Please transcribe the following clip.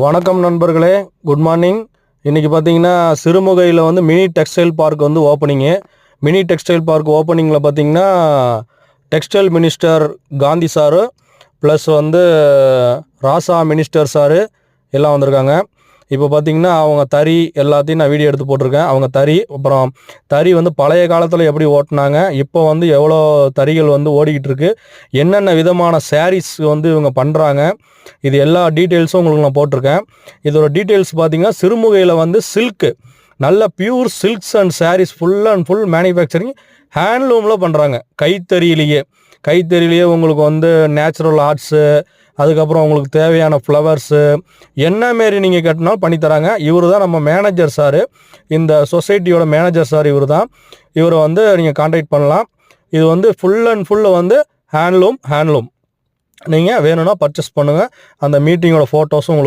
வணக்கம் நண்பர்களே, good morning. இன்றைக்கி பார்த்தீங்கன்னா சிறுமுகையில் வந்து மினி டெக்ஸ்டைல் பார்க் வந்து ஓப்பனிங்கு. மினி டெக்ஸ்டைல் பார்க் ஓப்பனிங்கில் பார்த்தீங்கன்னா textile minister Gandhi sir plus வந்து ராசா மினிஸ்டர் சாரு எல்லாம் வந்திருக்காங்க. இப்போ பார்த்தீங்கன்னா அவங்க தறி எல்லாத்தையும் நான் வீடியோ எடுத்து போட்டிருக்கேன். அவங்க தறி, அப்புறம் தறி வந்து பழைய காலத்தில் எப்படி ஓட்டினாங்க, இப்போ வந்து எவ்வளோ தறிகள் வந்து ஓடிக்கிட்டு இருக்கு, என்னென்ன விதமான சாரீஸ் வந்து இவங்க பண்ணுறாங்க, இது எல்லா டீட்டெயில்ஸும் உங்களுக்கு நான் போட்டிருக்கேன். இதோட டீட்டெயில்ஸ் பார்த்தீங்கன்னா சிறுமுகையில் வந்து சில்க்கு, நல்ல pure silks and sarees full and full manufacturing ஹேண்ட்லூமில் பண்ணுறாங்க. கைத்தறியிலேயே உங்களுக்கு வந்து நேச்சுரல் ஆர்ட்ஸு, அதுக்கப்புறம் உங்களுக்கு தேவையான ஃப்ளவர்ஸு என்ன மாரி நீங்கள் கட்டினாலும் பண்ணித்தராங்க. இவர் தான் நம்ம மேனேஜர் சார், இந்த சொசைட்டியோட மேனேஜர் சார் இவர் தான். இவரை வந்து நீங்கள் கான்டாக்ட் பண்ணலாம். இது வந்து ஃபுல் அண்ட் ஃபுல்லு வந்து ஹேண்ட்லூம். நீங்கள் வேணும்னா பர்ச்சேஸ் பண்ணுங்கள். அந்த மீட்டிங்கோட ஃபோட்டோஸும் உங்களுக்கு